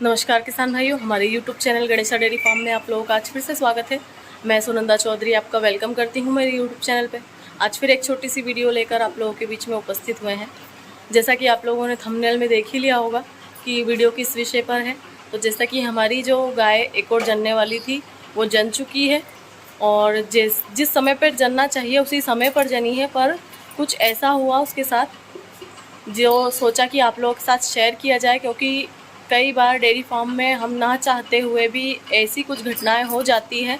नमस्कार किसान भाइयों, हमारे YouTube channel Ganesha dairy farm में आप लोगों का आज फिर से स्वागत है। मैं सुनंदा चौधरी आपका वेलकम करती हूं मेरे YouTube चैनल पे। आज फिर एक छोटी सी वीडियो लेकर आप लोगों के बीच में उपस्थित हुए हैं। जैसा कि आप लोगों ने थंबनेल में देख ही लिया होगा कि वीडियो किस विषय पर है। तो जैसा कि हमारी जो गाय एक और जनने वाली थी वो जन चुकी है और जिस समय पर जनना चाहिए उसी समय पर जनी है, पर कुछ ऐसा हुआ उसके साथ जो सोचा कि आप लोगों के साथ शेयर किया जाए, क्योंकि कई बार डेयरी फार्म में हम ना चाहते हुए भी ऐसी कुछ घटनाएं हो जाती हैं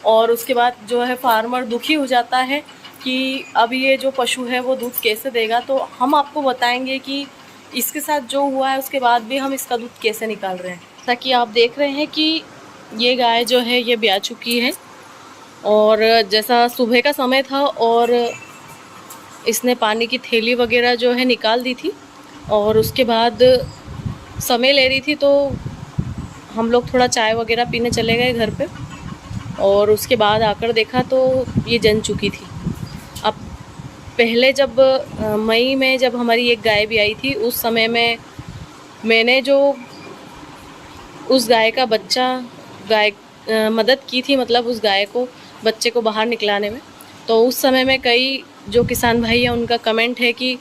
और उसके बाद जो है फार्मर दुखी हो जाता है कि अब ये जो पशु है वो दूध कैसे देगा। तो हम आपको बताएंगे कि इसके साथ जो हुआ है उसके बाद भी हम इसका दूध कैसे निकाल रहे हैं। ताकि आप देख रहे हैं कि ये गाय जो है ये ब्याह चुकी है और जैसा सुबह का समय था और इसने पानी की थैली वगैरह जो है निकाल दी थी और उसके बाद समय ले रही थी, तो हम लोग थोड़ा चाय वगैरह पीने चले गए घर पे और उसके बाद आकर देखा तो ये जन चुकी थी। अब पहले जब मई में जब हमारी एक गाय भी आई थी उस समय में मैंने जो उस गाय का बच्चा मदद की थी, मतलब उस गाय को बच्चे को बाहर निकलाने में। तो उस समय में कई जो किसान भाई हैं उनका कमेंट है कि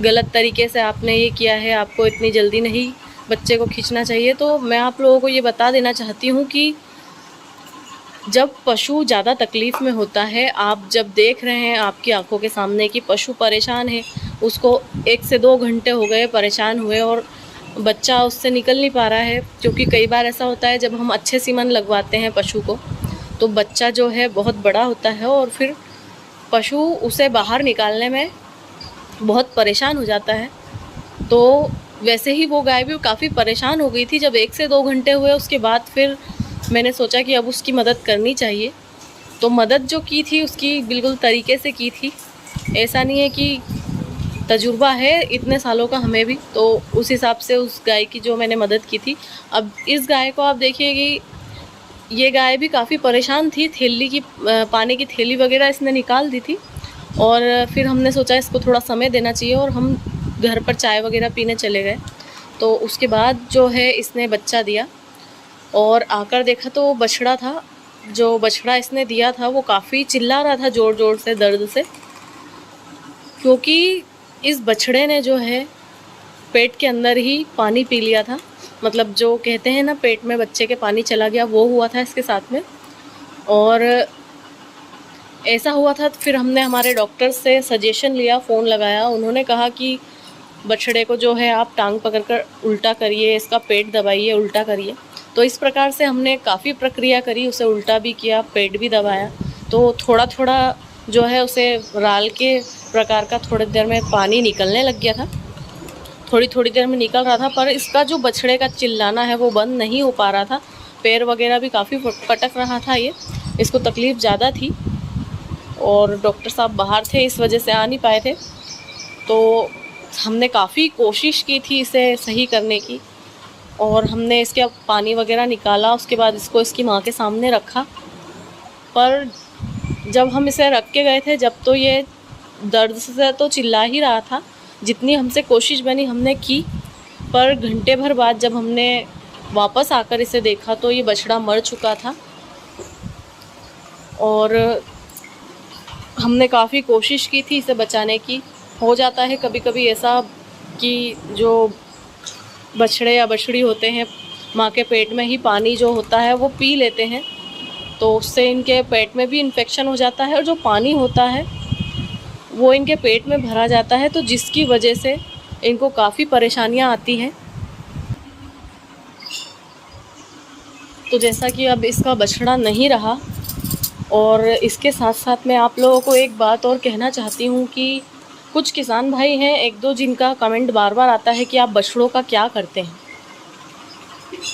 गलत तरीके से आपने ये किया है, आपको इतनी जल्दी नहीं बच्चे को खींचना चाहिए। तो मैं आप लोगों को ये बता देना चाहती हूँ कि जब पशु ज़्यादा तकलीफ़ में होता है, आप जब देख रहे हैं आपकी आंखों के सामने कि पशु परेशान है, उसको 1 से 2 घंटे हो गए परेशान हुए और बच्चा उससे निकल नहीं पा रहा है। क्योंकि कई बार ऐसा होता है जब हम अच्छे सीमन लगवाते हैं पशु को तो बच्चा जो है बहुत बड़ा होता है और फिर पशु उसे बाहर निकालने में बहुत परेशान हो जाता है। तो वैसे ही वो गाय भी काफ़ी परेशान हो गई थी। जब 1 से 2 घंटे हुए उसके बाद फिर मैंने सोचा कि अब उसकी मदद करनी चाहिए। तो मदद जो की थी उसकी बिल्कुल तरीके से की थी। ऐसा नहीं है कि तजुर्बा है इतने सालों का हमें भी, तो उस हिसाब से उस गाय की जो मैंने मदद की थी। अब इस गाय को आप देखिए कि ये गाय भी काफ़ी परेशान थी। थैली की पानी की थैली वगैरह इसने निकाल दी थी और फिर हमने सोचा इसको थोड़ा समय देना चाहिए और हम घर पर चाय वगैरह पीने चले गए। तो उसके बाद जो है इसने बच्चा दिया और आकर देखा तो बछड़ा था। जो बछड़ा इसने दिया था वो काफ़ी चिल्ला रहा था ज़ोर ज़ोर से दर्द से, क्योंकि इस बछड़े ने जो है पेट के अंदर ही पानी पी लिया था। मतलब जो कहते हैं ना पेट में बच्चे के पानी चला गया, वो हुआ था इसके साथ में। और ऐसा हुआ था तो फिर हमने हमारे डॉक्टर से सजेशन लिया, फ़ोन लगाया। उन्होंने कहा कि बछड़े को जो है आप टांग पकड़कर उल्टा करिए, इसका पेट दबाइए, उल्टा करिए। तो इस प्रकार से हमने काफ़ी प्रक्रिया करी, उसे उल्टा भी किया, पेट भी दबाया। तो थोड़ा थोड़ा जो है उसे राल के प्रकार का थोड़ी देर में पानी निकलने लग गया था, थोड़ी थोड़ी देर में निकल रहा था। पर इसका जो बछड़े का चिल्लाना है वो बंद नहीं हो पा रहा था। पैर वगैरह भी काफ़ी पटक रहा था, ये इसको तकलीफ़ ज़्यादा थी और डॉक्टर साहब बाहर थे इस वजह से आ नहीं पाए थे। तो हमने काफ़ी कोशिश की थी इसे सही करने की और हमने इसके पानी वगैरह निकाला। उसके बाद इसको इसकी माँ के सामने रखा। पर जब हम इसे रख के गए थे, जब तो ये दर्द से तो चिल्ला ही रहा था, जितनी हमसे कोशिश बनी हमने की। पर घंटे भर बाद जब हमने वापस आकर इसे देखा तो ये बछड़ा मर चुका था और हमने काफ़ी कोशिश की थी इसे बचाने की। हो जाता है कभी कभी ऐसा कि जो बछड़े या बछड़ी होते हैं माँ के पेट में ही पानी जो होता है वो पी लेते हैं, तो उससे इनके पेट में भी इन्फेक्शन हो जाता है और जो पानी होता है वो इनके पेट में भरा जाता है, तो जिसकी वजह से इनको काफ़ी परेशानियाँ आती हैं। तो जैसा कि अब इसका बछड़ा नहीं रहा और इसके साथ साथ मैं आप लोगों को एक बात और कहना चाहती हूँ कि कुछ किसान भाई हैं एक दो जिनका कमेंट बार बार आता है कि आप बछड़ों का क्या करते हैं।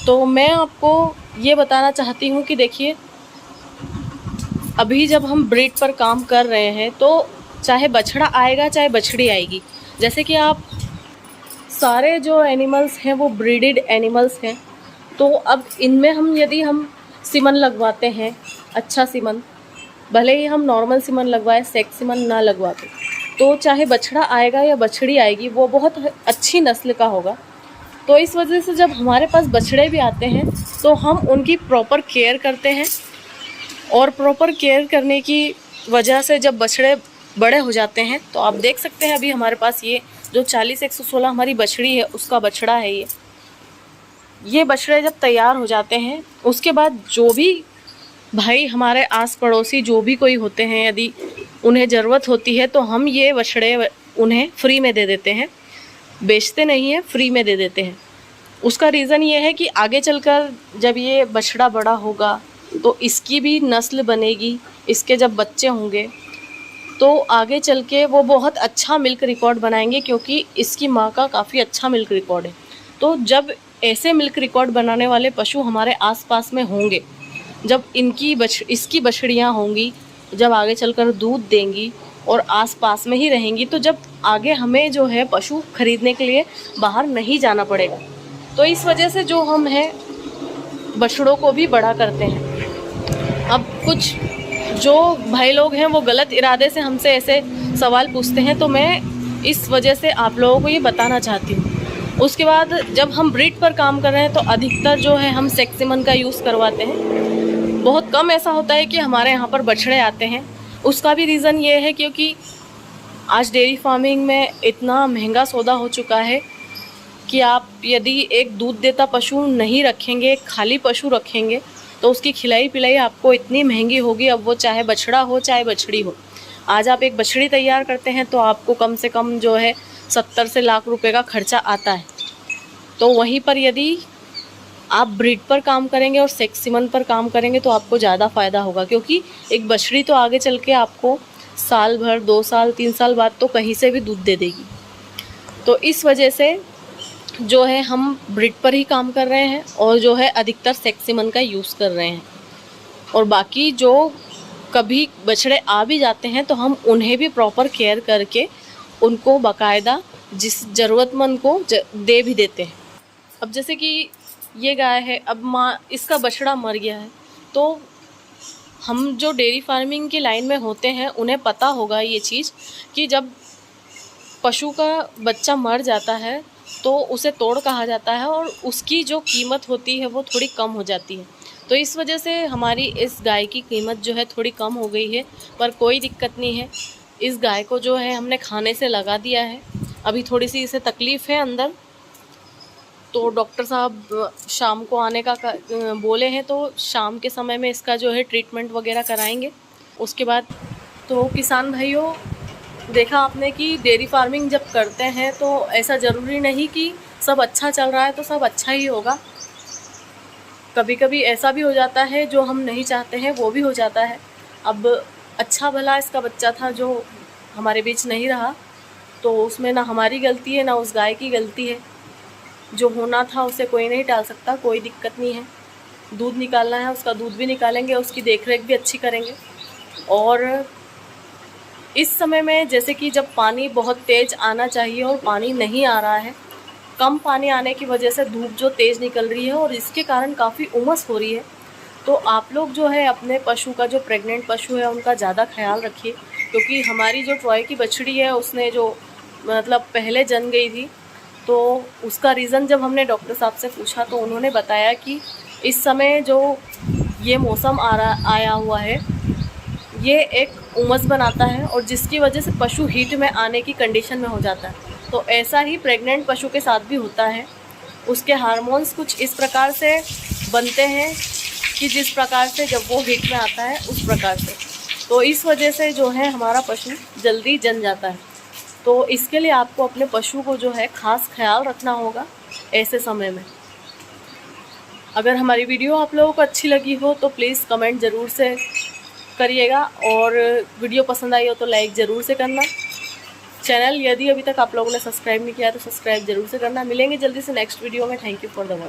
तो मैं आपको ये बताना चाहती हूँ कि देखिए, अभी जब हम ब्रीड पर काम कर रहे हैं तो चाहे बछड़ा आएगा चाहे बछड़ी आएगी, जैसे कि आप सारे जो एनिमल्स हैं वो ब्रीडेड एनिमल्स हैं। तो अब इनमें यदि हम सीमन लगवाते हैं, अच्छा सीमन, भले ही हम नॉर्मल सीमन लगवाए, सेक्स सीमन ना लगवाते, तो चाहे बछड़ा आएगा या बछड़ी आएगी वो बहुत अच्छी नस्ल का होगा। तो इस वजह से जब हमारे पास बछड़े भी आते हैं तो हम उनकी प्रॉपर केयर करते हैं, और प्रॉपर केयर करने की वजह से जब बछड़े बड़े हो जाते हैं तो आप देख सकते हैं अभी हमारे पास ये जो 40-116 हमारी बछड़ी है उसका बछड़ा है। ये बछड़े जब तैयार हो जाते हैं उसके बाद जो भी भाई हमारे आस पड़ोसी जो भी कोई होते हैं, यदि उन्हें ज़रूरत होती है तो हम ये बछड़े उन्हें फ्री में दे देते हैं, बेचते नहीं हैं, फ्री में दे देते हैं। उसका रीज़न ये है कि आगे चलकर जब ये बछड़ा बड़ा होगा तो इसकी भी नस्ल बनेगी, इसके जब बच्चे होंगे तो आगे चल के वो बहुत अच्छा मिल्क रिकॉर्ड बनाएंगे, क्योंकि इसकी माँ का काफ़ी अच्छा मिल्क रिकॉर्ड है। तो जब ऐसे मिल्क रिकॉर्ड बनाने वाले पशु हमारे आसपास में होंगे, जब इसकी बछड़ियाँ होंगी, जब आगे चलकर दूध देंगी और आसपास में ही रहेंगी, तो जब आगे हमें जो है पशु खरीदने के लिए बाहर नहीं जाना पड़ेगा। तो इस वजह से जो हम हैं बछड़ों को भी बड़ा करते हैं। अब कुछ जो भाई लोग हैं वो गलत इरादे से हमसे ऐसे सवाल पूछते हैं, तो मैं इस वजह से आप लोगों को ये बताना चाहती हूँ। उसके बाद जब हम ब्रीड पर काम कर रहे हैं तो अधिकतर जो है हम सेक्सिमन का यूज़ करवाते हैं। बहुत कम ऐसा होता है कि हमारे यहाँ पर बछड़े आते हैं। उसका भी रीज़न ये है क्योंकि आज डेयरी फार्मिंग में इतना महंगा सौदा हो चुका है कि आप यदि एक दूध देता पशु नहीं रखेंगे, खाली पशु रखेंगे, तो उसकी खिलाई पिलाई आपको इतनी महंगी होगी। अब वो चाहे बछड़ा हो चाहे बछड़ी हो। आज आप एक बछड़ी तैयार करते हैं तो आपको कम से कम जो है 70 से लाख रुपए का खर्चा आता है। तो वहीं पर यदि आप ब्रीड पर काम करेंगे और सेक्सिमन पर काम करेंगे तो आपको ज़्यादा फ़ायदा होगा, क्योंकि एक बछड़ी तो आगे चल के आपको साल भर, 2 साल, 3 साल बाद तो कहीं से भी दूध दे देगी। तो इस वजह से जो है हम ब्रीड पर ही काम कर रहे हैं और जो है अधिकतर सेक्सिमन का यूज़ कर रहे हैं। और बाकी जो कभी बछड़े आ भी जाते हैं तो हम उन्हें भी प्रॉपर केयर करके उनको बाकायदा जिस ज़रूरतमंद को दे भी देते हैं। अब जैसे कि ये गाय है, अब माँ इसका बछड़ा मर गया है, तो हम जो डेयरी फार्मिंग की लाइन में होते हैं उन्हें पता होगा ये चीज़ कि जब पशु का बच्चा मर जाता है तो उसे तोड़ कहा जाता है और उसकी जो कीमत होती है वो थोड़ी कम हो जाती है। तो इस वजह से हमारी इस गाय की कीमत जो है थोड़ी कम हो गई है, पर कोई दिक्कत नहीं है। इस गाय को जो है हमने खाने से लगा दिया है। अभी थोड़ी सी इसे तकलीफ़ है अंदर, तो डॉक्टर साहब शाम को आने का बोले हैं, तो शाम के समय में इसका जो है ट्रीटमेंट वगैरह कराएंगे। उसके बाद तो किसान भाइयों, देखा आपने कि डेयरी फार्मिंग जब करते हैं तो ऐसा ज़रूरी नहीं कि सब अच्छा चल रहा है तो सब अच्छा ही होगा। कभी कभी ऐसा भी हो जाता है जो हम नहीं चाहते हैं, वो भी हो जाता है। अब अच्छा भला इसका बच्चा था जो हमारे बीच नहीं रहा, तो उसमें ना हमारी गलती है ना उस गाय की गलती है। जो होना था उसे कोई नहीं टाल सकता, कोई दिक्कत नहीं है। दूध निकालना है, उसका दूध भी निकालेंगे, उसकी देखरेख भी अच्छी करेंगे। और इस समय में जैसे कि जब पानी बहुत तेज़ आना चाहिए और पानी नहीं आ रहा है, कम पानी आने की वजह से धूप जो तेज़ निकल रही है और इसके कारण काफ़ी उमस हो रही है। तो आप लोग जो है अपने पशु का, जो प्रेग्नेंट पशु है उनका ज़्यादा ख्याल रखिए, क्योंकि हमारी जो ट्रॉय की बछड़ी है उसने जो मतलब पहले जन गई थी, तो उसका रीज़न जब हमने डॉक्टर साहब से पूछा तो उन्होंने बताया कि इस समय जो ये मौसम आया हुआ है ये एक उमस बनाता है और जिसकी वजह से पशु हीट में आने की कंडीशन में हो जाता है। तो ऐसा ही प्रेग्नेंट पशु के साथ भी होता है। उसके हार्मोन्स कुछ इस प्रकार से बनते हैं कि जिस प्रकार से जब वो हीट में आता है उस प्रकार से, तो इस वजह से जो है हमारा पशु जल्दी जन जाता है। तो इसके लिए आपको अपने पशु को जो है ख़ास ख्याल रखना होगा ऐसे समय में। अगर हमारी वीडियो आप लोगों को अच्छी लगी हो तो प्लीज़ कमेंट ज़रूर से करिएगा, और वीडियो पसंद आई हो तो लाइक ज़रूर से करना। चैनल यदि अभी तक आप लोगों ने सब्सक्राइब नहीं किया तो सब्सक्राइब ज़रूर से करना। मिलेंगे जल्दी से नेक्स्ट वीडियो में। Thank you for the watch.